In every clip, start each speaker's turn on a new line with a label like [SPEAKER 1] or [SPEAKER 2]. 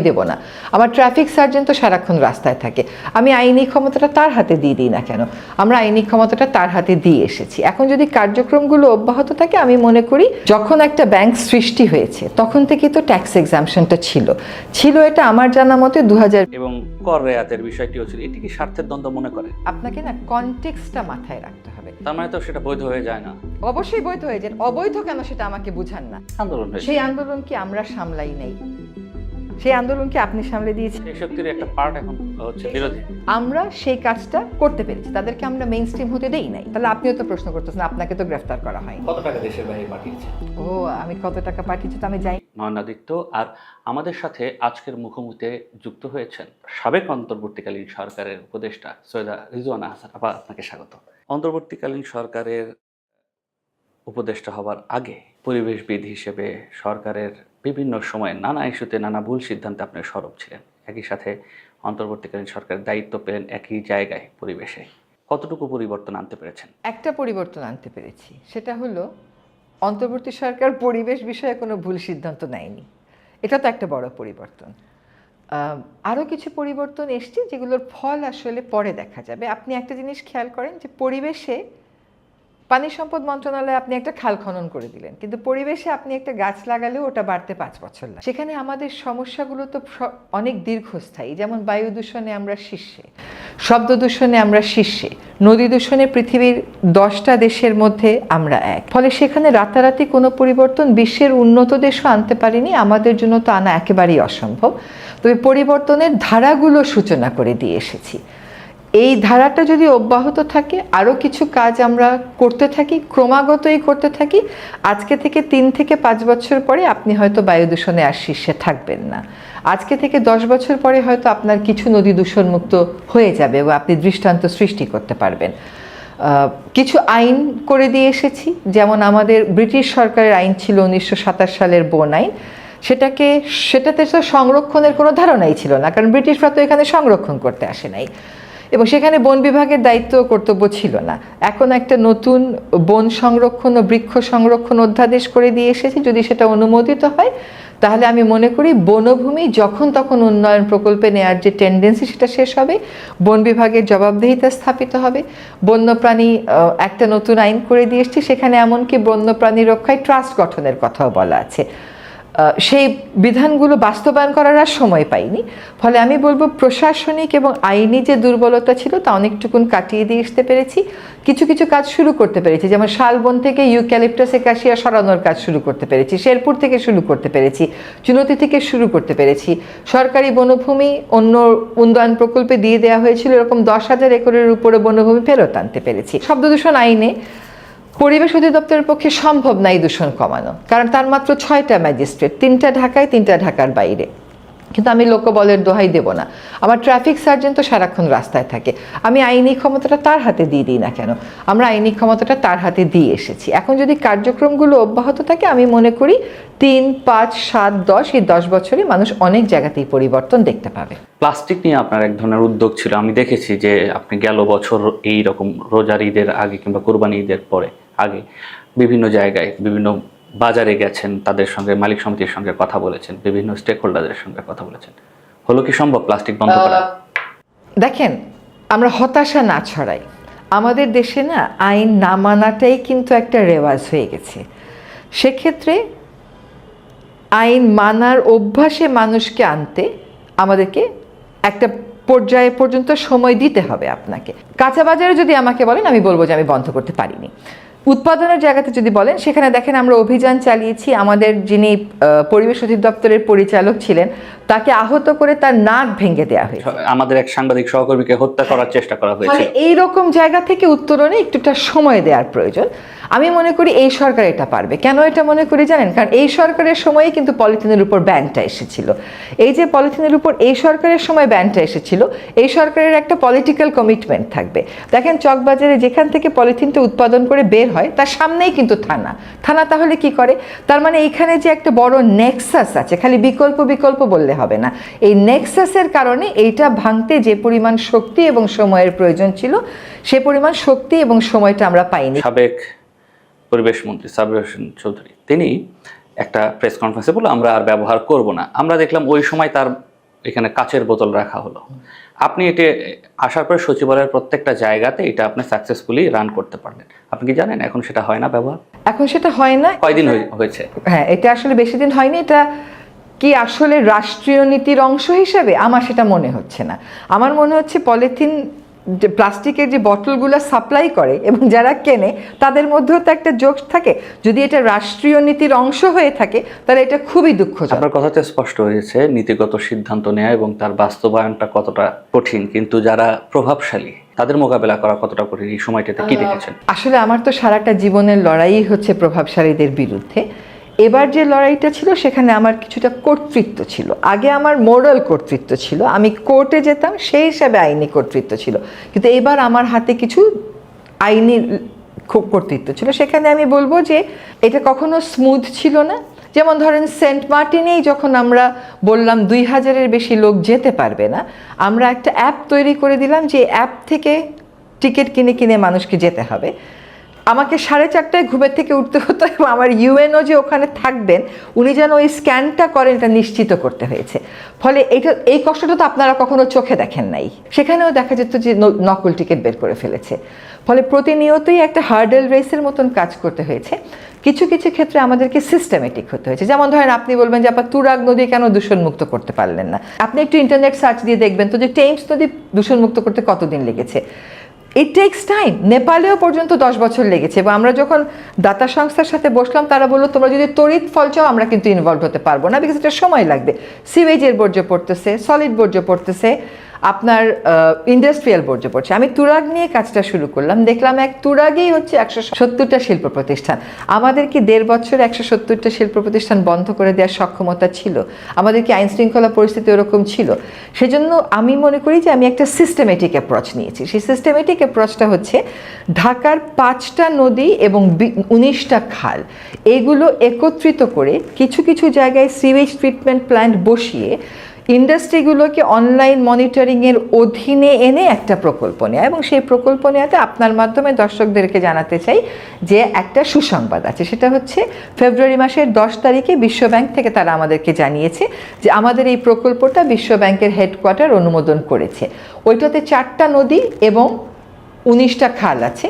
[SPEAKER 1] দেব না। আমার traffic sergeant তো সারাক্ষণ রাস্তায় থাকে, আমি আইনি ক্ষমতাটা তার হাতে দিয়ে দিই না কেন? আমরা আইনি ক্ষমতাটা তার হাতে দিয়ে এসেছি। এখন যদি কার্যক্রমগুলো অব্যাহত থাকে, আমি মনে করি যখন একটা ব্যাংক সৃষ্টি হয়েছে তখন থেকে তো ট্যাক্স এক্সাম্পশনটা ছিল এটা আমার জানা মতে 2000
[SPEAKER 2] এবং কর রেয়াতের বিষয়টিও ছিল। এটি কি স্বার্থের দ্বন্দ্ব মনে করে?
[SPEAKER 1] আপনাকে না কনটেক্সটটা মাথায় রাখতে হবে।
[SPEAKER 2] তার মানে তো সেটা বৈধ হয়ে যায় না।
[SPEAKER 1] অবশ্যই বৈধ হয়ে যায়। অবৈধ কেন সেটা আমাকে বুঝান না।
[SPEAKER 2] আন্দোলন হয়েছে,
[SPEAKER 1] সেই আন্দোলন কি আমরা সামলাই নাই? সেই আন্দোলন কি আপনি সামলে দিয়েছেন?
[SPEAKER 2] এই শক্তির একটা পার্ট এখন হচ্ছে বিরোধী।
[SPEAKER 1] আমরা সেই কাজটা করতে পেরেছি, তাদেরকে আমরা মেইন স্ট্রিম হতে দেই নাই। তাহলে আপনিও তো প্রশ্ন করতেছেন, আপনাকে তো গ্রেফতার করা হয়নি।
[SPEAKER 2] কত টাকা দেশের বাইরে পাঠিয়েছে?
[SPEAKER 1] ও, আমি কত টাকা পাঠিয়েছি তো আমি যাই।
[SPEAKER 2] নয়নাদিত্য আর আমাদের সাথে আজকের মুখোমুখিতে যুক্ত হয়েছেন সাবেক অন্তর্বর্তীকালীন সরকারের উপদেষ্টা সৈয়দা রিজওয়ানা হাসান। আপা, আপনাকে স্বাগত। অন্তর্বর্তীকালীন সরকারের উপদেষ্টা হবার আগে পরিবেশবিদ হিসেবে সরকারের বিভিন্ন সময়ে নানা ইস্যুতে নানা ভুল সিদ্ধান্তে আপনি সরব ছিলেন। একই সাথে অন্তর্বর্তীকালীন সরকারের দায়িত্ব পেলেন একই জায়গায় পরিবেশে। কতটুকু পরিবর্তন আনতে পেরেছেন? একটা
[SPEAKER 1] পরিবর্তন আনতে পেরেছি, সেটা হলো অন্তর্বর্তী সরকার পরিবেশ বিষয়ে কোনো ভুল সিদ্ধান্ত নেয়নি। এটা তো একটা বড় পরিবর্তন। আরও কিছু পরিবর্তন এসছে যেগুলোর ফল আসলে পরে দেখা যাবে। আপনি একটা জিনিস খেয়াল করেন যে পরিবেশে পানি সম্পদ মন্ত্রণালয়ে আপনি একটা খাল খনন করে দিলেন, কিন্তু পরিবেশে আপনি একটা গাছ লাগালেও ওটা বাড়তে 5 বছর লাগে। সেখানে আমাদের সমস্যাগুলো তো অনেক দীর্ঘস্থায়ী। যেমন বায়ু দূষণে আমরা শীর্ষে, শব্দ দূষণে আমরা শীর্ষে, নদী দূষণে পৃথিবীর 10টা দেশের মধ্যে আমরা এক। ফলে সেখানে রাতারাতি কোনো পরিবর্তন বিশ্বের উন্নত দেশও আনতে পারেনি, আমাদের জন্য তো আনা একেবারেই অসম্ভব। তবে পরিবর্তনের ধারাগুলো সূচনা করে দিয়ে এসেছি। এই ধারাটা যদি অব্যাহত থাকে, আরও কিছু কাজ আমরা করতে থাকি, ক্রমাগতই করতে থাকি, আজকে থেকে 3 থেকে 5 বছর পরে আপনি হয়তো বায়ু দূষণে আর শীর্ষে থাকবেন না। আজকে থেকে 10 বছর পরে হয়তো আপনার কিছু নদী দূষণমুক্ত হয়ে যাবে এবং আপনি দৃষ্টান্ত সৃষ্টি করতে পারবেন। কিছু আইন করে দিয়ে এসেছি, যেমন আমাদের ব্রিটিশ সরকারের আইন ছিল 1927 সালের বন আইন। সেটাতে তো সংরক্ষণের কোনো ধারণাই ছিল না, কারণ ব্রিটিশরা তো এখানে সংরক্ষণ করতে আসে নাই এবং সেখানে বন বিভাগের দায়িত্ব কর্তব্য ছিল না। এখন একটা নতুন বন সংরক্ষণ ও বৃক্ষ সংরক্ষণ অধ্যাদেশ করে দিয়ে এসেছি। যদি সেটা অনুমোদিত হয় তাহলে আমি মনে করি বনভূমি যখন তখন উন্নয়ন প্রকল্পে নেওয়ার যে টেন্ডেন্সি সেটা শেষ হবে, বন বিভাগের জবাবদিহিতা স্থাপিত হবে। বন্যপ্রাণী একটা নতুন আইন করে দিয়ে এসেছি, সেখানে এমনকি বন্যপ্রাণী রক্ষায় ট্রাস্ট গঠনের কথাও বলা আছে। সেই বিধানগুলো বাস্তবায়ন করার আর সময় পাইনি। ফলে আমি বলবো প্রশাসনিক এবং আইনি যে দুর্বলতা ছিল তা অনেকটুকুন কাটিয়ে দিয়ে আসতে পেরেছি। কিছু কিছু কাজ শুরু করতে পেরেছি, যেমন শালবন থেকে ইউক্যালিপটাস একাশিয়া সরানোর কাজ শুরু করতে পেরেছি, শেরপুর থেকে শুরু করতে পেরেছি, চুনতি থেকে শুরু করতে পেরেছি। সরকারি বনভূমি অন্য উন্নয়ন প্রকল্পে দিয়ে দেওয়া হয়েছিল, এরকম 10,000 একরের উপরে বনভূমি ফেরত আনতে পেরেছি। শব্দ দূষণ আইনে পরিবেশ অধিদপ্তরের পক্ষে সম্ভব নাই দূষণ কমানো, কারণ তার মাত্র 6টা ম্যাজিস্ট্রেট, 3টা ঢাকায়, 3টা ঢাকার বাইরে। কিন্তু আমি লোকবলের দোহাই দেব না। আমার ট্রাফিক সার্জেন্ট তো সারাক্ষণ রাস্তায় থাকে, আমি আইনি ক্ষমতাটা তার হাতে দিয়ে দিই না কেন? আমরা আইনি ক্ষমতাটা তার হাতে দিয়ে এসেছি। এখন যদি কার্যক্রমগুলো অব্যাহত থাকে, আমি মনে করি 3, 5, 7, 10 এই 10 বছরে মানুষ অনেক জায়গাতেই পরিবর্তন দেখতে পাবে।
[SPEAKER 2] প্লাস্টিক নিয়ে আপনার এক ধরনের উদ্যোগ ছিল, আমি দেখেছি যে আপনি গেল বছর এই রকম রোজার ঈদের আগে কিংবা কোরবানি ঈদের পরে আগে বিভিন্ন জায়গায় বিভিন্ন বাজারে গেছেন, তাদের সঙ্গে মালিক সমিতির সঙ্গে কথা বলেছেন, বিভিন্ন স্টেক হোল্ডারদের সঙ্গে কথা বলেছেন। হলো কি সম্ভব প্লাস্টিক বন্ধ করা?
[SPEAKER 1] দেখেন, আমরা হতাশা না ছড়াই। আমাদের দেশে না আইন না মানাটাই কিন্তু একটা রেওয়াজ হয়ে গেছে। সেক্ষেত্রে আইন মানার অভ্যাসে মানুষকে আনতে আমাদেরকে একটা পর্যায়ে পর্যন্ত সময় দিতে হবে আপনাকে। কাঁচা বাজারে যদি আমাকে বলেন, আমি বলবো যে আমি বন্ধ করতে পারিনি। উৎপাদনের জায়গাতে যদি বলেন, সেখানে দেখেন আমরা অভিযান চালিয়েছি। আমাদের যিনি পরিবেশ অধিদপ্তরের পরিচালক ছিলেন, তাকে আহত করে তার নাক ভেঙে দেওয়া হয়েছে।
[SPEAKER 2] আমাদের এক সাংবাদিক সহকর্মীকে হত্যা করার চেষ্টা করা হয়েছে।
[SPEAKER 1] এইরকম জায়গা থেকে উত্তরণে একটুটা সময় দেওয়ার প্রয়োজন। আমি মনে করি এই সরকার এটা পারবে। কেন এটা মনে করি জানেন? কারণ এই সরকারের সময়ে কিন্তু পলিথিনের উপর ব্যানটা এসেছিল। এই যে পলিথিনের উপর এই সরকারের সময় ব্যানটা এসেছিল, এই সরকারের একটা পলিটিক্যাল কমিটমেন্ট থাকবে। দেখেন, চকবাজারে যেখান থেকে পলিথিনটা উৎপাদন করে বের হয় তার সামনেই কিন্তু থানা তাহলে কি করে? তার মানে এইখানে যে একটা বড় নেক্সাস আছে, খালি বিকল্প বললে হবে না। এই নেক্সাসের কারণে এইটা ভাঙতে যে পরিমাণ শক্তি এবং সময়ের প্রয়োজন ছিল, সে পরিমাণ শক্তি এবং সময়টা আমরা পাইনি।
[SPEAKER 2] সাবেক পরিবেশ মন্ত্রী সাবির হোসেন চৌধুরী তিনি একটা প্রেস কনফারেন্সে বললো আমরা আর ব্যবহার করব না। আমরা দেখলাম ওই সময় তার এখানে কাচের বোতল রাখা হলো। আপনি এটা আসার পরে সচিবালয়ের প্রত্যেকটা জায়গাতে এটা আপনি সাকসেসফুলি রান করতে পারলেন। আপনি কি জানেন এখন সেটা হয় না ব্যবহার?
[SPEAKER 1] এখন সেটা হয় না।
[SPEAKER 2] কয়দিন হয়েছে?
[SPEAKER 1] হ্যাঁ, এটা আসলে বেশি দিন হয়নি। এটা কি আসলে রাষ্ট্রীয় নীতির অংশ হিসেবে আমার সেটা মনে হচ্ছে না। আমার মনে হচ্ছে পলিথিন যে প্লাস্টিকের যে বটলগুলো সাপ্লাই করে এবং যারা কেনে তাদের মধ্যেও তো একটা যোগ থাকে। যদি এটা রাষ্ট্রীয় নীতির অংশ হয়ে থাকে তাহলে এটা খুবই দুঃখজনক।
[SPEAKER 2] আপনার কথাতে স্পষ্ট হয়েছে নীতিগত সিদ্ধান্ত নেওয়া এবং তার বাস্তবায়নটা কতটা কঠিন, কিন্তু যারা প্রভাবশালী তাদের মোকাবেলা করা কতটা কঠিন এই সময়টাতে কি দেখেছেন?
[SPEAKER 1] আসলে আমার তো সারাটা জীবনের লড়াই হচ্ছে প্রভাবশালীদের বিরুদ্ধে। এবার যে লড়াইটা ছিল সেখানে আমার কিছুটা কর্তৃত্ব ছিল। আগে আমার মোরাল কর্তৃত্ব ছিল, আমি কোর্টে যেতাম, সেই হিসাবে আইনি কর্তৃত্ব ছিল। কিন্তু এবার আমার হাতে কিছু আইনি কর্তৃত্ব ছিল। সেখানে আমি বলবো যে এটা কখনো স্মুথ ছিল না। যেমন ধরেন সেন্ট মার্টিনেই যখন আমরা বললাম 2000-এর বেশি লোক যেতে পারবে না, আমরা একটা অ্যাপ তৈরি করে দিলাম যে অ্যাপ থেকে টিকিট কিনে কিনে মানুষকে যেতে হবে। আমাকে 4:30টায় ঘুমের থেকে উঠতে হতো এবং আমার ইউএনও যে ওখানে থাকবেন উনি যেন ওই স্ক্যানটা করেন এটা নিশ্চিত করতে হয়েছে। ফলে এই কষ্টটা তো আপনারা কখনো চোখে দেখেন নাই। সেখানেও দেখা যেত যে নকল টিকিট বের করে ফেলেছে। ফলে প্রতিনিয়তই একটা হার্ডেল রেসের মতন কাজ করতে হয়েছে। কিছু কিছু ক্ষেত্রে আমাদেরকে সিস্টেমেটিক হতে হয়েছে। যেমন ধরেন আপনি বলবেন যে আপনার তুরাগ নদী কেন দূষণমুক্ত করতে পারলেন না। আপনি একটু ইন্টারনেট সার্চ দিয়ে দেখবেন তো যে টেমস নদী দূষণমুক্ত করতে কতদিন লেগেছে। It takes time. নেপালেও পর্যন্ত 10 বছর লেগেছে। এবং আমরা যখন দাতা সংস্থার সাথে বসলাম তারা বললো তোমরা যদি তড়িৎ ফল চাও আমরা কিন্তু ইনভলভ হতে পারবো না, বিকজ এটা সময় লাগবে। সিওয়েজের বর্জ্য পড়তেছে, সলিড বর্জ্য পড়তেছে, আপনার ইন্ডাস্ট্রিয়াল বর্জ্য পড়ছে। আমি তুরাগ নিয়ে কাজটা শুরু করলাম, দেখলাম এক তুরাগেই হচ্ছে 170টা শিল্প প্রতিষ্ঠান। আমাদের কি 1.5 বছর 170টা শিল্প প্রতিষ্ঠান বন্ধ করে দেওয়ার সক্ষমতা ছিল? আমাদের কি আইন শৃঙ্খলা পরিস্থিতি ওরকম ছিল? সেজন্য আমি মনে করি যে আমি একটা সিস্টেমেটিক অ্যাপ্রোচ নিয়েছি। সেই সিস্টেমেটিক অ্যাপ্রোচটা হচ্ছে ঢাকার 5টা নদী এবং 19টা খাল, এগুলো একত্রিত করে কিছু কিছু জায়গায় সিওয়েজ ট্রিটমেন্ট প্ল্যান্ট বসিয়ে ইন্ডাস্ট্রিগুলোকে অনলাইন মনিটরিংয়ের অধীনে এনে একটা প্রকল্প নেওয়া। এবং সেই প্রকল্প নেওয়াতে আপনার মাধ্যমে দর্শকদেরকে জানাতে চাই যে একটা সুসংবাদ আছে। সেটা হচ্ছে ফেব্রুয়ারি মাসের 10 তারিখে বিশ্বব্যাংক থেকে তারা আমাদেরকে জানিয়েছে যে আমাদের এই প্রকল্পটা বিশ্বব্যাংকের হেডকোয়ার্টার অনুমোদন করেছে। ওইটাতে 4টা নদী এবং 19টা খাল আছে।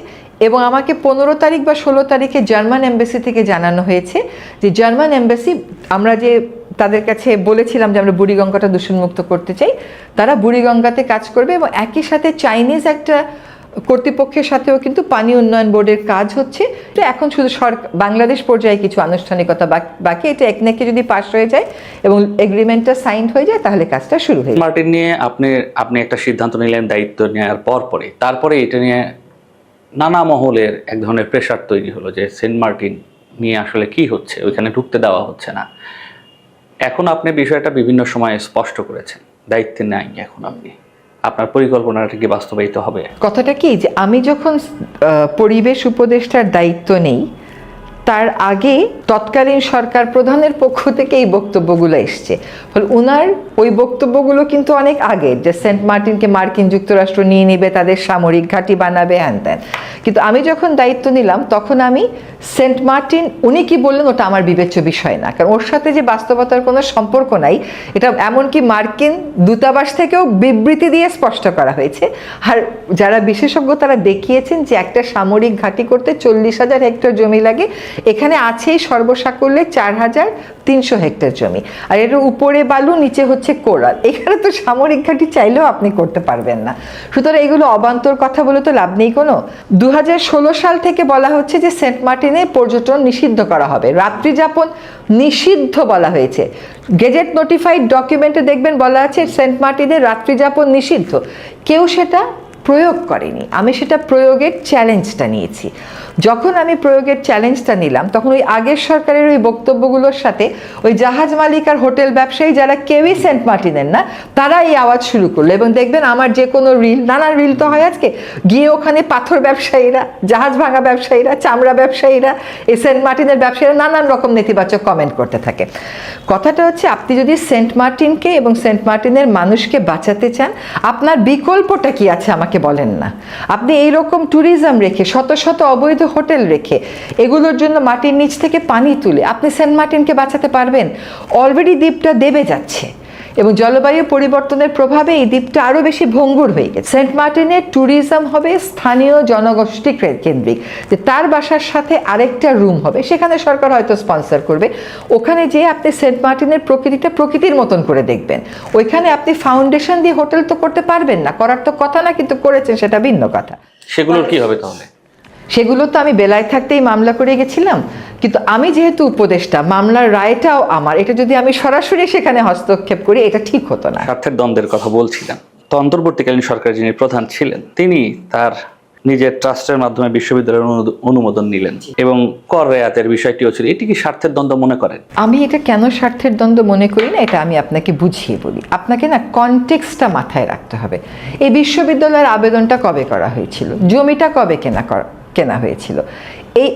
[SPEAKER 1] এবং আমাকে 15 তারিখ বা 16 তারিখে জার্মান এম্বাসি থেকে জানানো হয়েছে যে জার্মান এম্বাসি, আমরা যে তাদের কাছে বলেছিলাম যে আমরা বুড়িগঙ্গাটা দূষণমুক্ত করতে চাই, তারা বুড়িগঙ্গাতে কাজ করবে। এবং একই সাথে চাইনিজ একটা কর্তৃপক্ষের সাথেও কিন্তু পানি উন্নয়ন বোর্ডের কাজ হচ্ছে। তো এখন শুধু বাংলাদেশ পর্যায়ে কিছু আনুষ্ঠানিকতা বাকি। এটা একনেকে যদি পাস হয়ে যায় এবং এগ্রিমেন্টটা সাইন হয়ে যায় তাহলে কাজটা শুরু হয়ে যায়।
[SPEAKER 2] মার্টিন নিয়ে আপনি একটা সিদ্ধান্ত নিলেন দায়িত্ব নেওয়ার তারপরে এটা নিয়ে নানা মহলের এক ধরনের প্রেশার তৈরি হলো যে সেন্ট মার্টিন নিয়ে আসলে কি হচ্ছে, ওইখানে ঢুকতে দেওয়া হচ্ছে না। এখন আপনি বিষয়টা বিভিন্ন সময়ে স্পষ্ট করেছেন, দায়িত্বে নাই এখন আপনি, আপনার পরিকল্পনাটা কি বাস্তবায়িত হবে?
[SPEAKER 1] কথাটা কি যে আমি যখন পরিবেশ উপদেষ্টার দায়িত্ব নেই তার আগে তৎকালীন সরকার প্রধানের পক্ষ থেকে এই বক্তব্যগুলো এসছে। ফলে ওনার ওই বক্তব্যগুলো কিন্তু অনেক আগে, যে সেন্ট মার্টিনকে মার্কিন যুক্তরাষ্ট্র নিয়ে নেবে, তাদের সামরিক ঘাঁটি বানাবে, হ্যান ত্যান। কিন্তু আমি যখন দায়িত্ব নিলাম তখন আমি সেন্ট মার্টিন, উনি কি বললেন ওটা আমার বিবেচ্য বিষয় না, কারণ ওর সাথে যে বাস্তবতার কোনো সম্পর্ক নাই। এটা এমনকি মার্কিন দূতাবাস থেকেও বিবৃতি দিয়ে স্পষ্ট করা হয়েছে। আর যারা বিশেষজ্ঞ তারা দেখিয়েছেন যে একটা সামরিক ঘাঁটি করতে 40,000 হেক্টর জমি লাগে। এখানে আছেই সর্বসাকুল্যে 4,300 হেক্টর জমি, আর এর উপরে বালু, নিচে হচ্ছে কোরাল। এখানে তো সামরিক ঘাঁটি চাইলেও আপনি করতে পারবেন না। সুতরাং এগুলো অবান্তর কথা বলে তো লাভ নেই কোনো। 2016 সাল থেকে বলা হচ্ছে যে সেন্ট মার্টিনে পর্যটন নিষিদ্ধ করা হবে, রাত্রিযাপন নিষিদ্ধ বলা হয়েছে। গেজেট নোটিফাইড ডকুমেন্টে দেখবেন বলা আছে সেন্ট মার্টিনে রাত্রিযাপন নিষিদ্ধ। কেউ সেটা প্রয়োগ করেনি। আমি সেটা প্রয়োগের চ্যালেঞ্জটা নিয়েছি। যখন আমি প্রয়োগের চ্যালেঞ্জটা নিলাম তখন ওই আগের সরকারের ওই বক্তব্যগুলোর সাথে ওই জাহাজ মালিক আর হোটেল ব্যবসায়ী যারা কেউই সেন্ট মার্টিনের না, তারা এই আওয়াজ শুরু করলো। এবং দেখবেন আমার যে কোনো রিল, নানান রিল তো হয় আজকে, গিয়ে ওখানে পাথর ব্যবসায়ীরা, জাহাজ ভাঙা ব্যবসায়ীরা, চামড়া ব্যবসায়ীরা, এই সেন্ট মার্টিনের ব্যবসায়ীরা নানান রকম নেতিবাচক কমেন্ট করতে থাকে। কথাটা হচ্ছে আপনি যদি সেন্ট মার্টিনকে এবং সেন্ট মার্টিনের মানুষকে বাঁচাতে চান, আপনার বিকল্পটা কি আছে আমাকে আমাকে বলেন না। আপনি এইরকম ট্যুরিজম রেখে, শত শত অবৈধ হোটেল রেখে, এগুলোর জন্য মাটির নিচ থেকে পানি তুলে আপনি সেন্ট মার্টিনকে বাঁচাতে পারবেন? অলরেডি দ্বীপটা দেবে যাচ্ছে এবং জলবায়ু পরিবর্তনের প্রভাবে এই দ্বীপটা আরও বেশি ভঙ্গুর হয়ে গেছে। সেন্ট মার্টিনের ট্যুরিজম হবে স্থানীয় জনগোষ্ঠী কেন্দ্রিক, যে তার বাসার সাথে আরেকটা রুম হবে, সেখানে সরকার হয়তো স্পন্সর করবে। ওখানে যেয়ে আপনি সেন্ট মার্টিনের প্রকৃতিটা প্রকৃতির মতন করে দেখবেন। ওইখানে আপনি ফাউন্ডেশন দিয়ে হোটেল তো করতে পারবেন না, করার তো কথা না, কিন্তু করেছেন, সেটা ভিন্ন কথা।
[SPEAKER 2] সেগুলোর কি হবে তাহলে?
[SPEAKER 1] সেগুলো তো আমি বেলায় থাকতেই মামলা করে গেছিলাম, কিন্তু আমি যেহেতু উপদেষ্টা, মামলার রায়টাও আমার, এটা যদি আমি সরাসরি সেখানে হস্তক্ষেপ করি এটা ঠিক হতো না।
[SPEAKER 2] স্বার্থের দ্বন্দ্বের কথা বলছিলেন, তো অন্তর্বর্তীকালীন সরকার যিনি প্রধান ছিলেন তিনি তার নিজের ট্রাস্টের মাধ্যমে বিশ্ববিদ্যালয়ের অনুমোদন নিলেন এবং কর রেয়াতের বিষয়টিও ছিল। এটি কি স্বার্থের দ্বন্দ্ব মনে করেন?
[SPEAKER 1] আমি এটা কেন স্বার্থের দ্বন্দ্ব মনে করি না, এটা আমি আপনাকে বুঝিয়ে বলি। আপনাকে না কনটেক্সটটা মাথায় রাখতে হবে। এই বিশ্ববিদ্যালয়ের আবেদনটা কবে করা হয়েছিল, জমিটা কবে কেনা হয়েছিল, এই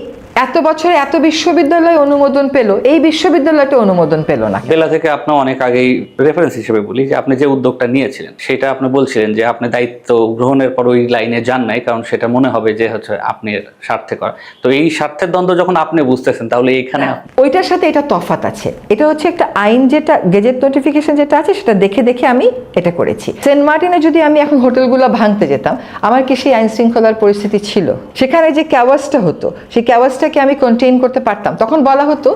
[SPEAKER 1] এত বছরে এত বিশ্ববিদ্যালয় অনুমোদন পেল, এই বিশ্ববিদ্যালয়টা অনুমোদন পেল না।
[SPEAKER 2] বেলা থেকে আপনি অনেক আগেই রেফারেন্স হিসেবে বলি যে আপনি যে উদ্যোগটা নিয়েছিলেন সেটা আপনি বলছিলেন যে আপনি দায়িত্ব গ্রহণের পর ওই লাইনে যান নাই, কারণ সেটা মনে হবে যে হচ্ছে আপনি স্বার্থে করা। তো এই স্বার্থের দ্বন্দ্ব যখন আপনি বুঝতেছেন, তাহলে এইখানে
[SPEAKER 1] ওইটার সাথে এটা তফাৎ আছে। এটা হচ্ছে একটা আইন, যেটা গেজেট নোটিফিকেশন যেটা আছে সেটা দেখে দেখে আমি এটা করেছি। সেন্ট মার্টিনে যদি আমি এখন হোটেলগুলো ভাঙতে যেতাম, আমার কি সেই আইন শৃঙ্খলার পরিস্থিতি ছিল? সেখানে যে ক্যাওয়াসটা হতো, সেই ক্যাওয়াসটাকে আমি কন্টেইন করতে পারতাম। তখন বলা হতো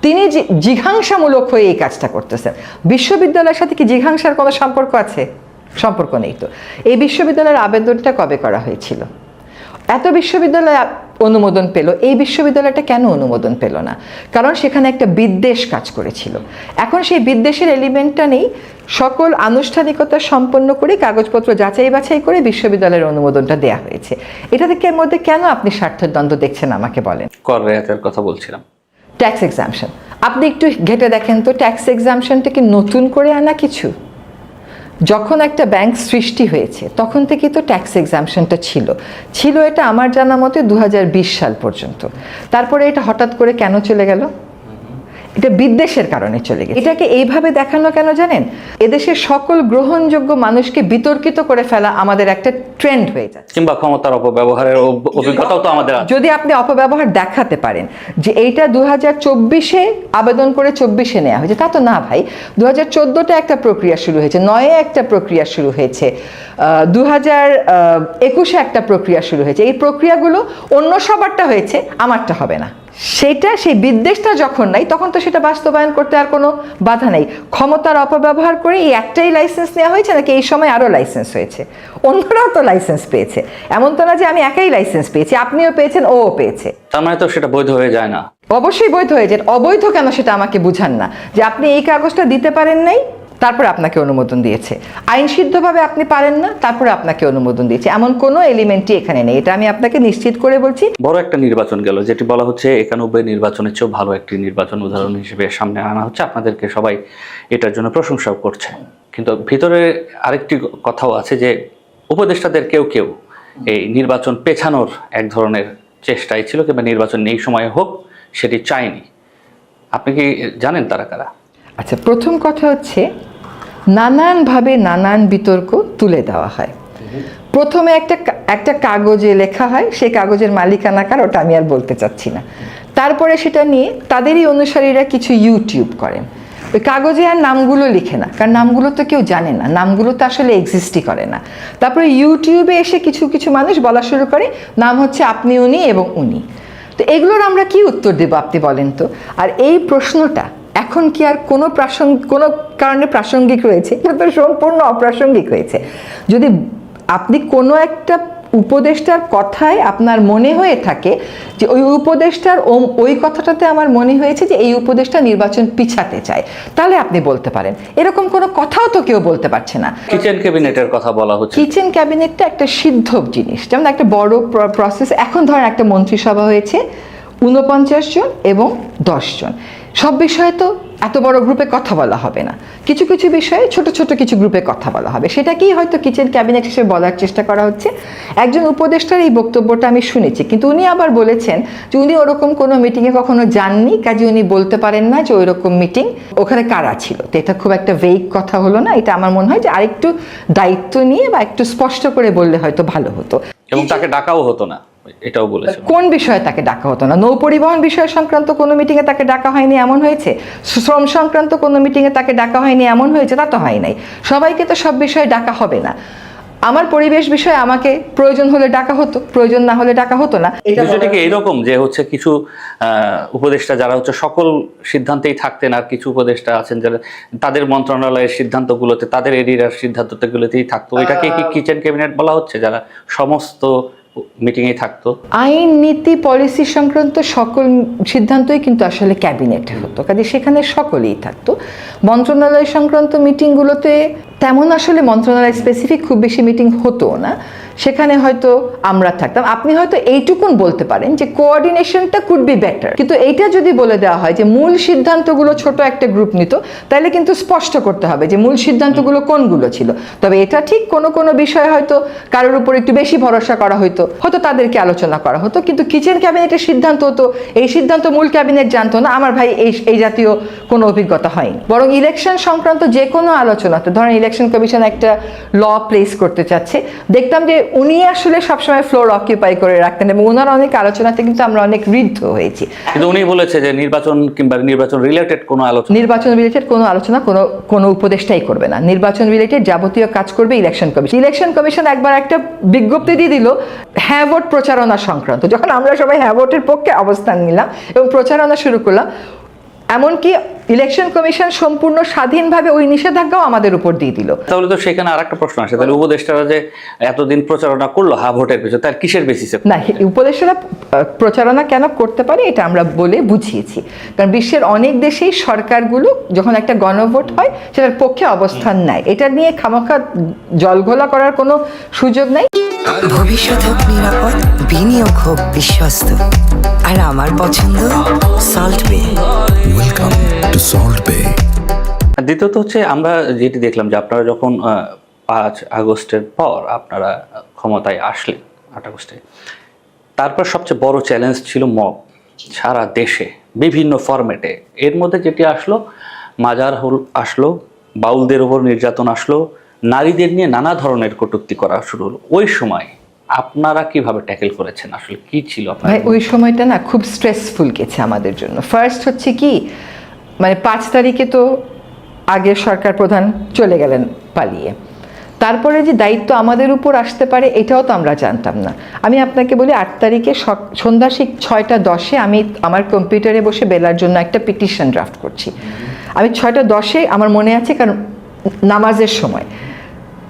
[SPEAKER 1] তিনি যে জিঘাংসামূলক হয়ে এই কাজটা করতেছেন। বিশ্ববিদ্যালয়ের সাথে কি জিঘাংসার কোনো সম্পর্ক আছে? সম্পর্ক নেই। তো এই বিশ্ববিদ্যালয়ের আবেদনটা কবে করা হয়েছিল? এত বিশ্ববিদ্যালয় অনুমোদন পেল, এই বিশ্ববিদ্যালয়টা কেন অনুমোদন পেল না? কারণ সেখানে একটা বিদ্বেষ কাজ করেছিল। এখন সেই বিদ্বেষের এলিমেন্টটা নেই, সকল আনুষ্ঠানিকতা সম্পন্ন করে কাগজপত্র যাচাই বাছাই করে বিশ্ববিদ্যালয়ের অনুমোদনটা দেয়া হয়েছে। এটা থেকে এর মধ্যে কেন আপনি স্বার্থের দ্বন্দ্ব দেখছেন আমাকে বলেন?
[SPEAKER 2] কর রেয়াতের কথা বলছিলাম।
[SPEAKER 1] ট্যাক্স এক্সাম্পশন আপনি একটু ঘেটে দেখেন তো, ট্যাক্স এক্সাম্পশনটা কি নতুন করে আনা কিছু? যখন একটা ব্যাংক সৃষ্টি হয়েছে তখন থেকে তো ট্যাক্স এক্সাম্পশনটা ছিল এটা আমার জানা মতে 2020 সাল পর্যন্ত। তারপরে এটা হঠাৎ করে কেন চলে গেল? এটা বিদ্বেষের কারণে চলে গেছে। এটাকে এইভাবে দেখানো কেন জানেন? এদেশের সকল গ্রহণযোগ্য মানুষকে বিতর্কিত করে ফেলা আমাদের একটা ট্রেন্ড হয়ে যাচ্ছে।
[SPEAKER 2] কিংবা ক্ষমতার অপব্যবহারের অভিজ্ঞতাও তো আমাদের আছে।
[SPEAKER 1] যদি আপনি অপব্যবহার দেখাতে পারেন যে এইটা 2024-এ আবেদন করে 24-এ নেওয়া হয়েছে, তা তো না ভাই। 2014-তে একটা প্রক্রিয়া শুরু হয়েছে, 9-এ একটা প্রক্রিয়া শুরু হয়েছে, 2021-এ একটা প্রক্রিয়া শুরু হয়েছে। এই প্রক্রিয়াগুলো অন্য সবারটা হয়েছে, আমারটা হবে না। সেই বিদ্বেষটা যখন নাই, তখন তো সেটা বাস্তবায়ন করতে আর কোনো বাধা নেই। ক্ষমতার অপব্যবহার করে এই একটাই লাইসেন্স নেওয়া হয়েছে নাকি এই সময় আরও লাইসেন্স হয়েছে? অন্যরাও তো লাইসেন্স পেয়েছে, এমন তো না যে আমি একাই লাইসেন্স পেয়েছি, আপনিও পেয়েছেন, ও পেয়েছে।
[SPEAKER 2] তার মানে তো সেটা বৈধ হয়ে যায় না?
[SPEAKER 1] অবশ্যই বৈধ হয়ে যায়। অবৈধ কেন সেটা আমাকে বুঝান না, যে আপনি এই কাগজটা দিতে পারেন নাই, তারপরে আপনাকে অনুমোদন দিয়েছে। আইনসিদ্ধভাবে আপনি পারেন না, তারপরে আপনাকে অনুমোদন দিয়েছে, এমন কোনো এলিমেন্টই এখানে নেই। এটা আমি আপনাকে নিশ্চিত করে বলছি।
[SPEAKER 2] বড় একটা নির্বাচন গেল, যেটি বলা হচ্ছে 91 নির্বাচনের চেয়েও ভালো একটি নির্বাচন উদাহরণ হিসেবে সামনে আনা হচ্ছে। আপনাদেরকে সবাই এটার জন্য প্রশংসাও করছে, কিন্তু ভিতরে আরেকটি কথাও আছে যে উপদেষ্টাদের কেউ কেউ এই নির্বাচন পেছানোর এক ধরনের চেষ্টাই ছিল, কিংবা নির্বাচন এই সময়ে হোক সেটি চায়নি। আপনি কি জানেন তারা কারা?
[SPEAKER 1] আচ্ছা, প্রথম কথা হচ্ছে নানানভাবে নানান বিতর্ক তুলে দেওয়া হয়। প্রথমে একটা কাগজে লেখা হয়, সেই কাগজের মালিকানা কার ওটা আমি আর বলতে চাচ্ছি না। তারপরে সেটা নিয়ে তাদেরই অনুসারীরা কিছু ইউটিউব করেন, ওই কাগজে আর নামগুলো লিখে না, কারণ নামগুলো তো কেউ জানে না, নামগুলো তো আসলে এক্সিস্টই করে না। তারপরে ইউটিউবে এসে কিছু কিছু মানুষ বলা শুরু করে নাম হচ্ছে আপনি, উনি এবং উনি। তো এগুলোর আমরা কি উত্তর দেব আপনি বলেন তো? আর এই প্রশ্নটা এখন কি আর কোনো কারণে প্রাসঙ্গিক রয়েছে? এটা তো সম্পূর্ণ অপ্রাসঙ্গিক হয়েছে। যদি আপনি কোনো একটা উপদেষ্টার কথায় আপনার মনে হয়ে থাকে যে ওই উপদেষ্টার ওই কথাটাতে আমার মনে হয়েছে যে এই উপদেষ্টা নির্বাচন পিছাতে চায়, তাহলে আপনি বলতে পারেন। এরকম কোনো কথাও তো কেউ বলতে পারছে না।
[SPEAKER 2] কিচেন ক্যাবিনেটের কথা বলা হচ্ছে।
[SPEAKER 1] কিচেন ক্যাবিনেটটা একটা সিদ্ধ জিনিস, যেমন একটা বড় প্রসেস। এখন ধরেন একটা মন্ত্রিসভা হয়েছে 49 জন এবং 10 জন, সব বিষয়ে তো এত বড় গ্রুপে কথা বলা হবে না, কিছু কিছু বিষয়ে ছোট ছোট কিছু গ্রুপে কথা বলা হবে। সেটাকেই হয়তো কিচেন ক্যাবিনেট হিসেবে বলার চেষ্টা করা হচ্ছে। একজন উপদেষ্টার এই বক্তব্যটা আমি শুনেছি, কিন্তু উনি আবার বলেছেন যে উনি ওরকম কোনো মিটিংয়ে কখনো যাননি, কাজে উনি বলতে পারেন না যে ওই রকম মিটিং ওখানে কারা ছিল। তো এটা খুব একটা ভেগ কথা হলো না? এটা আমার মনে হয় যে আরেকটু দায়িত্ব নিয়ে বা একটু স্পষ্ট করে বললে হয়তো ভালো হতো।
[SPEAKER 2] এবং তাকে ডাকাও হতো না, এটাও বলেছে।
[SPEAKER 1] কোন বিষয়ে তাকে ডাকা হতো না? নৌ পরিবহন বিষয় সংক্রান্ত কোনো মিটিংয়ে তাকে ডাকা হয়নি এমন হয়েছে? শ্রম সংক্রান্ত কোনো মিটিংয়ে তাকে ডাকা হয়নি এমন হয়েছে? তা তো হয় নাই। সবাইকে তো সব বিষয়ে ডাকা হবে না। আমার পরিবেশ বিষয়ে আমাকে প্রয়োজন হলে ডাকা হতো, প্রয়োজন না হলে ডাকা হতো না।
[SPEAKER 2] বিষয়টা কি এইরকম যে হচ্ছে কিছু উপদেষ্টা যারা হচ্ছে সকল সিদ্ধান্তেই থাকতেন, আর কিছু উপদেষ্টা আছেন যারা তাদের মন্ত্রণালয়ের সিদ্ধান্তগুলোতে, তাদের এরিয়ার সিদ্ধান্তগুলোতেই থাকতো, এটাকে কি কিচেন ক্যাবিনেট বলা হচ্ছে, যারা সমস্ত মিটিংয়ে থাকতো?
[SPEAKER 1] আইন নীতি পলিসি সংক্রান্ত সকল সিদ্ধান্তই কিন্তু আসলে ক্যাবিনেটে হতো, কাজে সেখানে সকলেই থাকতো। মন্ত্রণালয় সংক্রান্ত মিটিংগুলোতে তেমন আসলে মন্ত্রণালয় স্পেসিফিক খুব বেশি মিটিং হতো না, সেখানে হয়তো আমরা থাকতাম। আপনি হয়তো এইটুকুন বলতে পারেন যে কোঅর্ডিনেশনটা কুড বি বেটার, কিন্তু এইটা যদি বলে দেওয়া হয় যে মূল সিদ্ধান্তগুলো ছোট একটা গ্রুপ নিত, তাহলে কিন্তু স্পষ্ট করতে হবে যে মূল সিদ্ধান্তগুলো কোনগুলো ছিল। তবে এটা ঠিক কোনো কোনো বিষয়ে হয়তো কারোর উপর একটু বেশি ভরসা করা হতো, হয়তো তাদেরকে আলোচনা করা হতো, কিন্তু কিচেন ক্যাবিনেটের সিদ্ধান্ত হতো, এই সিদ্ধান্ত মূল ক্যাবিনেট জানতো না। আমার ভাই এই জাতীয় কোনো অভিজ্ঞতা হয়নি। বরং ইলেকশন সংক্রান্ত যে কোনো আলোচনাতে, ধরেন ইলেকশন কমিশন একটা ল প্লেস করতে চাচ্ছে, দেখতাম যে উনি আসলে সবসময় ফ্লোর অকিউপাই করে রাখতেন, এবং ওনার অনেক আলোচনাতে কিন্তু আমরা অনেক ঋদ্ধ হয়েছি।
[SPEAKER 2] কিন্তু উনি বলেছে যে নির্বাচন কিংবা নির্বাচন রিলেটেড কোনো আলোচনা,
[SPEAKER 1] নির্বাচন রিলেটেড কোনো আলোচনা কোনো উপদেষ্টাই করবে না। নির্বাচন রিলেটেড যাবতীয় কাজ করবে ইলেকশন কমিশন। ইলেকশন কমিশন একবার একটা বিজ্ঞপ্তি দিয়ে দিল হ্যাঁ ভোট প্রচারণা সংক্রান্ত, যখন আমরা সবাই হ্যাঁ ভোটের পক্ষে অবস্থান নিলাম এবং প্রচারণা শুরু করলাম, এমনকি ইলেকশন কমিশন সম্পূর্ণ স্বাধীনভাবে ওই নিষেধাজ্ঞাও আমাদের উপর দিয়ে দিল।
[SPEAKER 2] তাহলে তো সেখানে আরেকটা প্রশ্ন আসে, তাহলে উপদেষ্টারা যে এতদিন প্রচারণা করলো হা ভোটের পিছনে, তার কিসের বেসিসে?
[SPEAKER 1] না, উপদেষ্টারা প্রচারণা কেন করতে পারে এটা আমরা বলে বুঝিয়েছি, কারণ বিশ্বের অনেক দেশেই সরকারগুলো যখন একটা গণভোট হয় সেটার পক্ষে অবস্থান নেয়। এটা নিয়ে খামাখা জলঘোলা করার কোনো সুযোগ নাই।
[SPEAKER 3] ভবিষ্যৎ হোক নিরাপদ, বিনিয়োগ হোক বিশ্বস্ত, আর আমার পছন্দ সল্ট বে।
[SPEAKER 4] ওয়েলকাম টু সল্ট বে।
[SPEAKER 2] দ্বিতীয়ত হচ্ছে আমরা যেটি দেখলাম যে আপনারা যখন 5 আগস্টের পর আপনারা ক্ষমতায় আসলেন, 8 আগস্টে, তারপর সবচেয়ে বড় চ্যালেঞ্জ ছিল মব সারা দেশে বিভিন্ন ফরম্যাটে। এর মধ্যে যেটি আসলো, মাজার আসলো, বাউলদের উপর নির্যাতন আসলো, নারীদের নিয়ে নানা ধরনের কটূক্তি করা শুরু হলো। ওই সময় আপনারা কিভাবে ট্যাকেল করেছেন? আসলে কি ছিল আপনার?
[SPEAKER 1] ভাই ওই সময়টা না খুব স্ট্রেসফুল গেছে আমাদের জন্য। ফার্স্ট হচ্ছে কি, মানে 5 তারিখে তো আগের সরকার প্রধান চলে গেলেন পালিয়ে, তারপরে যে দায়িত্ব আমাদের উপর আসতে পারে এটাও তো আমরা জানতাম না। আমি আপনাকে বলি, 8 তারিখে সন্ধ্যা 6টা 10-এ আমি আমার কম্পিউটারে বসে বেলার জন্য একটা পিটিশন ড্রাফট করছি। আমি 6টা 10-এ আমার মনে আছে, কারণ নামাজের সময়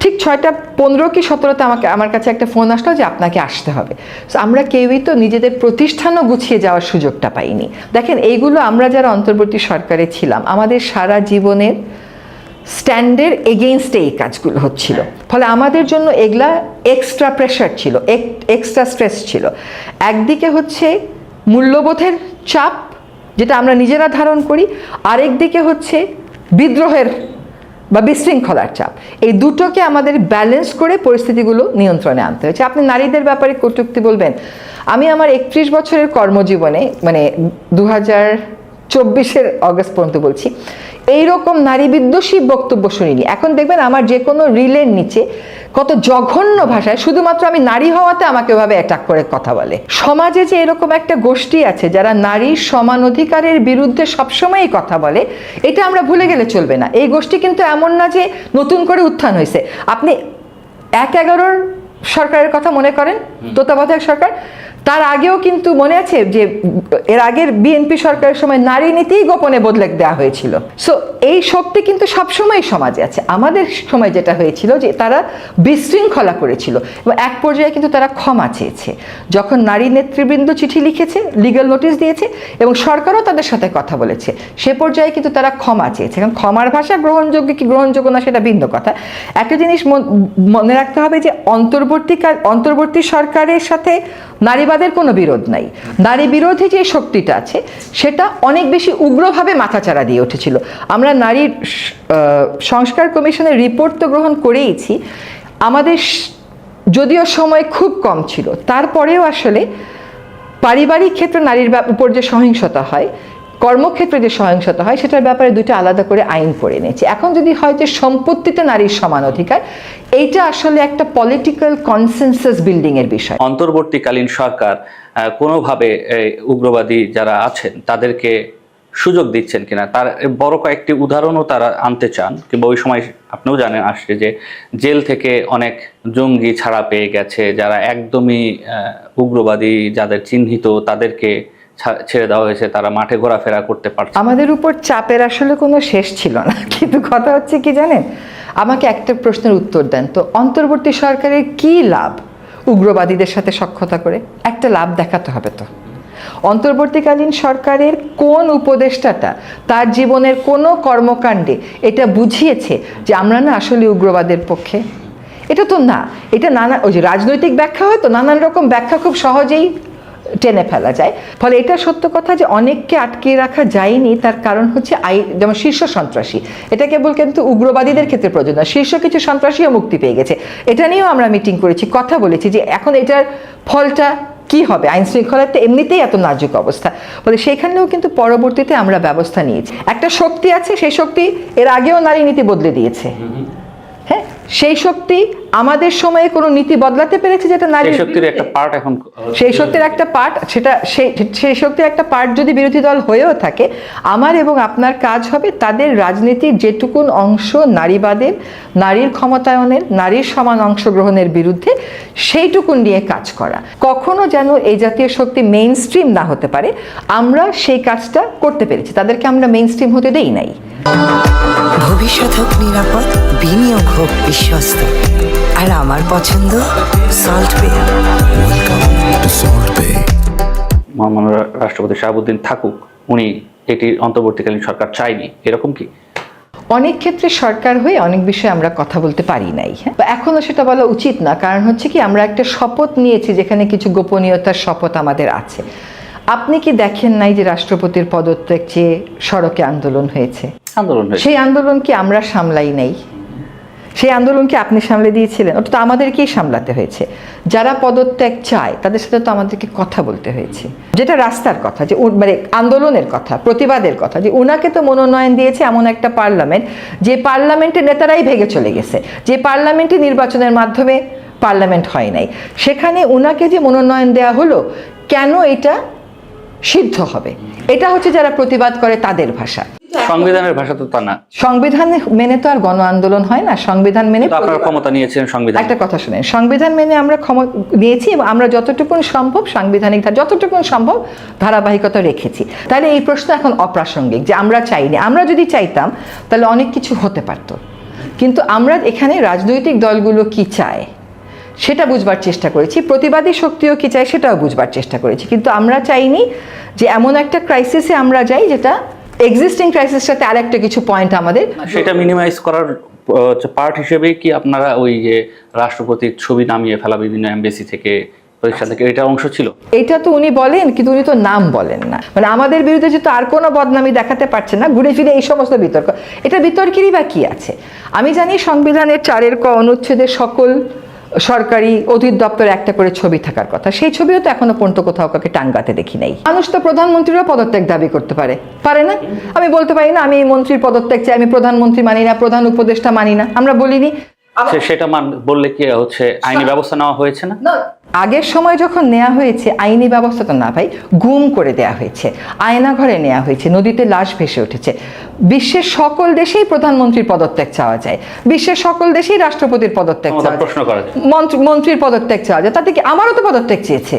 [SPEAKER 1] ঠিক 6টা 15 কি 17-তে আমার কাছে একটা ফোন আসলো যে আপনাকে আসতে হবে। সো আমরা কেউই তো নিজেদের প্রতিষ্ঠানও গুছিয়ে যাওয়ার সুযোগটা পাইনি। দেখেন, এইগুলো আমরা যারা অন্তর্বর্তী সরকারে ছিলাম, আমাদের সারা জীবনের স্ট্যান্ডের এগেইনস্টে এই কাজগুলো হচ্ছিল, ফলে আমাদের জন্য এগুলা এক্সট্রা প্রেশার ছিল, এক্সট্রা স্ট্রেস ছিল। একদিকে হচ্ছে মূল্যবোধের চাপ, যেটা আমরা নিজেরা ধারণ করি, আরেক দিকে হচ্ছে বিদ্রোহের বা বিশৃঙ্খলার চাপ। এই দুটোকে আমাদের ব্যালেন্স করে পরিস্থিতিগুলো নিয়ন্ত্রণে আনতে হয়েছে। আপনি নারীদের ব্যাপারে কটূক্তি বলবেন, আমি আমার 31 বছরের কর্মজীবনে, মানে 2024-এর অগস্ট পর্যন্ত বলছি, এইরকম নারী বিদ্বেষী বক্তব্য শুনিনি। এখন দেখবেন আমার যে কোনো রিলের নিচে কত জঘন্য ভাষায়, শুধুমাত্র আমি নারী হওয়াতে আমাকে ওভাবে অ্যাটাক করে কথা বলে। সমাজে যে এরকম একটা গোষ্ঠী আছে যারা নারীর সমান অধিকারের বিরুদ্ধে সবসময়ই কথা বলে, এটা আমরা ভুলে গেলে চলবে না। এই গোষ্ঠী কিন্তু এমন না যে নতুন করে উত্থান হয়েছে। আপনি 1/11 সরকারের কথা মনে করেন, তত্ত্বাবধায়ক সরকার, তার আগেও কিন্তু মনে আছে যে এর আগের বিএনপি সরকারের সময় নারী নীতিই গোপনে বদলে দেওয়া হয়েছিল। সো এই শক্তি কিন্তু সবসময় সমাজে আছে। আমাদের সময় যেটা হয়েছিল যে তারা বিশৃঙ্খলা করেছিল, এবং এক পর্যায়ে কিন্তু তারা ক্ষমা চেয়েছে। যখন নারী নেতৃবৃন্দ চিঠি লিখেছে, লিগ্যাল নোটিশ দিয়েছে, এবং সরকারও তাদের সাথে কথা বলেছে, সে পর্যায়ে কিন্তু তারা ক্ষমা চেয়েছে। কারণ ক্ষমার ভাষা গ্রহণযোগ্য কি গ্রহণযোগ্য না সেটা ভিন্ন কথা। একটা জিনিস মনে রাখতে হবে যে অন্তর্বর্তী সরকারের সাথে নারীবাদী নারীবাদের কোনো বিরোধ নাই, নারী বিরোধী যে শক্তিটা আছে সেটা অনেক বেশি উগ্রভাবে মাথাচাড়া দিয়ে উঠেছিল। আমরা নারীর সংস্কার কমিশনের রিপোর্ট তো গ্রহণ করেইছি, আমাদের যদিও সময় খুব কম ছিল তারপরেও আসলে পারিবারিক ক্ষেত্রে নারীর উপর যে সহিংসতা হয়, কর্মক্ষেত্রে যে সহিংসতা হয়, সেটার ব্যাপারে দুটো আলাদা করে আইন করে নিয়েছে। এখন যদি হয় যে সম্পত্তিতে নারীর সমান অধিকার, এইটা আসলে একটা পলিটিক্যাল কনসেনসাস বিল্ডিং এর বিষয়।
[SPEAKER 2] অন্তর্বর্তীকালীন সরকার কোনোভাবে উগ্রবাদী যারা আছেন তাদেরকে সুযোগ দিচ্ছেন কিনা, তার বড় কয়েকটি উদাহরণও তারা আনতে চান, কিংবা ওই সময় আপনিও জানেন আসছে যে জেল থেকে অনেক জঙ্গি ছাড়া পেয়ে গেছে, যারা একদমই উগ্রবাদী যাদের চিহ্নিত তাদেরকে ছেড়ে দেওয়া হয়েছে, তারা মাঠে ঘোরাফেরা করতে পারছে।
[SPEAKER 1] আমাদের উপর চাপের আসলে কোনো শেষ ছিল না, কিন্তু কথা হচ্ছে কি জানেন, আমাকে একটা প্রশ্নের উত্তর দেন তো, অন্তর্বর্তী সরকারের কি লাভ উগ্রবাদীদের সাথে সখ্যতা করে? একটা লাভ দেখাতে হবে তো। অন্তর্বর্তীকালীন সরকারের কোন উপদেষ্টাটা তার জীবনের কোনো কর্মকাণ্ডে এটা বুঝিয়েছে যে আমরা না আসলে উগ্রবাদের পক্ষে? এটা তো না, এটা নানা ওই যে রাজনৈতিক ব্যাখ্যা হয় তো, নানান রকম ব্যাখ্যা খুব সহজেই টেনে ফেলা যায়। ফলে এটা সত্য কথা যে অনেককে আটকে রাখা যায়নি, তার কারণ হচ্ছে যেমন শীর্ষ সন্ত্রাসী, এটা কেবল কিন্তু উগ্রবাদীদের ক্ষেত্রে প্রযোজ্য না, শীর্ষ কিছু সন্ত্রাসীও মুক্তি পেয়ে গেছে। এটা নিয়েও আমরা মিটিং করেছি, কথা বলেছি যে এখন এটার ফলটা কি হবে। আইন শৃঙ্খলার তো এমনিতেই এত নাজুক অবস্থা, বলে সেখানেও কিন্তু পরবর্তীতে আমরা ব্যবস্থা নিয়েছি। একটা শক্তি আছে, সেই শক্তি এর আগেও নারী নীতি বদলে দিয়েছে। হ্যাঁ, সেই শক্তি আমাদের সময়ে কোনো নীতি বদলাতে পেরেছে যেটা নারী
[SPEAKER 2] শক্তির একটা পার্ট এখন,
[SPEAKER 1] সেই শক্তির একটা পার্ট, সেটা সেই শক্তির একটা পার্ট যদি বিরোধী দল হয়েও থাকে, আমার এবং আপনার কাজ হবে তাদের রাজনীতির যেটুকুন অংশ নারীবাদের, নারীর ক্ষমতায়নের, নারীর সমান অংশগ্রহণের বিরুদ্ধে, সেইটুকুন নিয়ে কাজ করা। কখনো যেন এই জাতীয় শক্তি মেইন স্ট্রিম না হতে পারে, আমরা সেই কাজটা করতে পেরেছি, তাদেরকে আমরা মেইন স্ট্রিম হতে দেই নাই।
[SPEAKER 3] ভবিষ্যৎ হোক নিরাপদ, বিনিয়োগ হোক বিশ্বস্ত, আর আমার পছন্দ সল্ট বে।
[SPEAKER 4] Welcome to Salt Bay.
[SPEAKER 2] মাননীয় রাষ্ট্রপতি শাহাবুদ্দিন থাকুক, উনি এটি অন্তর্বর্তীকালীন সরকার চায়নি, এরকম কি?
[SPEAKER 1] অনেক ক্ষেত্রে সরকার হয়ে অনেক বিষয়ে আমরা কথা বলতে পারি নাই, হ্যাঁ, এখনো সেটা বলা উচিত না। কারণ হচ্ছে কি, আমরা একটা শপথ নিয়েছি যেখানে কিছু গোপনীয়তার শপথ আমাদের আছে। আপনি কি দেখেন নাই যে রাষ্ট্রপতির পদত্যাগ চেয়ে সড়কে আন্দোলন হয়েছে?
[SPEAKER 2] আন্দোলন হয়েছে।
[SPEAKER 1] সেই আন্দোলন কি আমরা সামলাই নাই? সেই আন্দোলন কি আপনি সামলে দিয়েছিলেন? ওটা তো আমাদেরকেই সামলাতে হয়েছে। যারা পদত্যাগ চায় তাদের সাথে তো আমাদেরকে কথা বলতে হয়েছে, যেটা রাস্তার কথা, যে মানে আন্দোলনের কথা, প্রতিবাদের কথা, যে উনাকে তো মনোনয়ন দিয়েছে এমন একটা পার্লামেন্ট, যে পার্লামেন্টের নেতারাই ভেঙে চলে গেছে, যে পার্লামেন্টে নির্বাচনের মাধ্যমে পার্লামেন্ট হয় নাই, সেখানে উনাকে যে মনোনয়ন দেওয়া হলো, কেন এটা সিদ্ধ হবে? এটা হচ্ছে যারা প্রতিবাদ করে তাদের ভাষা।
[SPEAKER 2] সংবিধানের ভাষা তো তা না।
[SPEAKER 1] সংবিধান মেনে তো আর গণ আন্দোলন হয় না, সংবিধান মেনে
[SPEAKER 2] আপনারা ক্ষমতা নিয়েছেন সংবিধান।
[SPEAKER 1] একটা কথা শুনেন, সংবিধান মেনে আমরা নিয়েছি এবং আমরা যতটুকু সম্ভব সাংবিধানিক যতটুকু সম্ভব ধারাবাহিকতা রেখেছি। তাহলে এই প্রশ্ন এখন অপ্রাসঙ্গিক যে আমরা চাইনি। আমরা যদি চাইতাম তাহলে অনেক কিছু হতে পারত, কিন্তু আমরা এখানে রাজনৈতিক দলগুলো কি চায় সেটা বুঝবার চেষ্টা করেছি, প্রতিবাদী শক্তিও কি চায় সেটাও বুঝবার চেষ্টা করেছি, কিন্তু আমরা চাইনি যে এমন একটা ক্রাইসিসে আমরা যাই যেটা এক্সিস্টিং ক্রাইসিসটাতে আরেকটা কিছু পয়েন্ট আমাদের,
[SPEAKER 2] সেটা মিনিমাইজ করার পার্ট হিসেবে কি আপনারা ওই যে রাষ্ট্রপতির ছবি নামিয়ে ফেলা বিভিন্ন এমবেসি থেকে, প্রতিষ্ঠান থেকে, এটা অংশ ছিল?
[SPEAKER 1] এটা তো উনি বলেন, কিন্তু উনি তো নাম বলেন না। মানে আমাদের বিরুদ্ধে যেহেতু আর কোনো বদনামি দেখাতে পারছে না, ঘুরে ফিরে এই সমস্ত বিতর্ক, এটা বিতর্কেরই বা কি আছে? আমি জানি সংবিধানের 4 ক অনুচ্ছেদে সকল সরকারি অধিদপ্তরে একটা করে ছবি থাকার কথা, সেই ছবিও তো এখনো পর্যন্ত কোথাও কাউকে টাঙ্গাতে দেখি নাই। মানুষ তো প্রধানমন্ত্রীরও পদত্যাগ দাবি করতে পারে না? আমি বলতে পারি না আমি এই মন্ত্রীর পদত্যাগ চাই, আমি প্রধানমন্ত্রী মানি না, প্রধান উপদেষ্টা মানি না, আমরা বলিনি।
[SPEAKER 2] সেটা বললে কি হচ্ছে আইনি ব্যবস্থা নেওয়া হয়েছে না?
[SPEAKER 1] আগের সময় যখন নেওয়া হয়েছে আইনি ব্যবস্থা তো না ভাই, গুম করে দেয়া হয়েছে, আয়না ঘরে নেওয়া হয়েছে, নদীতে লাশ ভেসে উঠেছে। বিশ্বের সকল দেশেই প্রধানমন্ত্রীর পদত্যাগ চাওয়া যায়, বিশ্বের সকল দেশেই রাষ্ট্রপতির পদত্যাগ চাওয়া
[SPEAKER 2] প্রশ্ন করা যায়,
[SPEAKER 1] মন্ত্রীর পদত্যাগ চাওয়া যায়। তাতে কি আমারও তো পদত্যাগ চেয়েছে,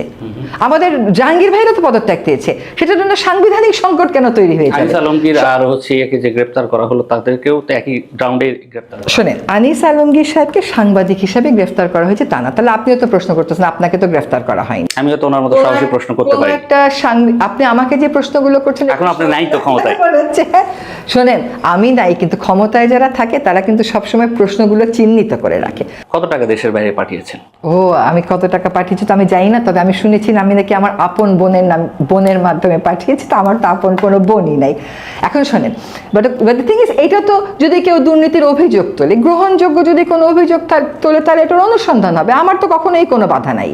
[SPEAKER 1] আমাদের জাহাঙ্গীর ভাইরও তো পদত্যাগ চেয়েছে, সেটার জন্য সাংবিধানিক সংকট কেন তৈরি হয়ে যাবে?
[SPEAKER 2] আনিস আলমগীর আর হচ্ছে একে যে গ্রেফতার করা হলো তাদেরকেও তো একই গ্রাউন্ডে গ্রেফতার।
[SPEAKER 1] শোনেন, আনিস আলমগীর সাহেবকে সাংবাদিক হিসেবে গ্রেফতার করা হয়েছে তা না, তাহলে আপনিও তো প্রশ্ন করতেছেন, আপনাকে তো গ্রেফতার করা হয়নি।
[SPEAKER 2] আমি তো ওনার মতো সাহসী প্রশ্ন করতে পারি।
[SPEAKER 1] একটা আপনি আমাকে যে প্রশ্নগুলো করছেন
[SPEAKER 2] এখন আপনি নাই তো ক্ষমতায়।
[SPEAKER 1] শোনেন, আমি নাই, কিন্তু ক্ষমতায় যারা থাকে তারা কিন্তু সবসময় প্রশ্নগুলো চিহ্নিত করে রাখে।
[SPEAKER 2] কত টাকা দেশের বাইরে পাঠিয়েছেন?
[SPEAKER 1] ও, আমি কত টাকা পাঠিয়েছি তো আমি জানি না, তবে আমি শুনেছি আমি নাকি আমার আপন বোনের মাধ্যমে পাঠিয়েছি, তো আমার তো আপন কোনো বোনই নাই। এখন শোনেন, বাট দ্য থিং ইজ, এটা তো যদি কেউ দুর্নীতির অভিযোগ তোলে, গ্রহণযোগ্য যদি কোনো অভিযোগ তোলে, তাহলে এটার অনুসন্ধান হবে, আমার তো কখনোই কোনো বাধা নাই।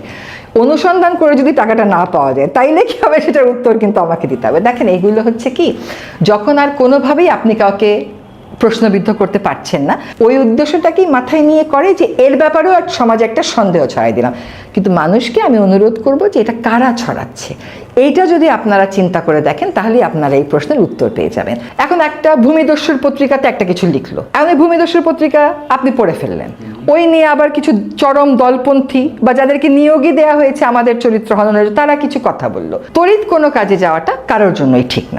[SPEAKER 1] অনুসন্ধান করে যদি টাকাটা না পাওয়া যায়, তাইলে কি হবে সেটার উত্তর কিন্তু আমাকে দিতে হবে। দেখেন, এইগুলো হচ্ছে কি, যখন আর কোনোভাবেই আপনি কাউকে প্রশ্নবিদ্ধ করতে পারছেন না, ওই উদ্দেশ্যটাকেই মাথায় নিয়ে করে যে এর ব্যাপারেও এক সমাজে একটা সন্দেহ ছড়াই দিলাম। কিন্তু মানুষকে আমি অনুরোধ করব যে এটা কারা ছড়াচ্ছে, এইটা যদি আপনারা চিন্তা করে দেখেন, তাহলেই আপনারা এই প্রশ্নের উত্তর পেয়ে যাবেন। এখন একটা ভূমিদস্যুর পত্রিকাতে একটা কিছু লিখলো, এমন ভূমিদস্যুর পত্রিকা আপনি পড়ে ফেললেন, ওই নিয়ে আবার কিছু চরম দলপন্থী বা যাদেরকে নিয়োগই দেওয়া হয়েছে আমাদের চরিত্র হননের, তারা কিছু কথা বললো। তড়িৎ কোনো কাজে যাওয়াটা কারোর জন্যই ঠিক না।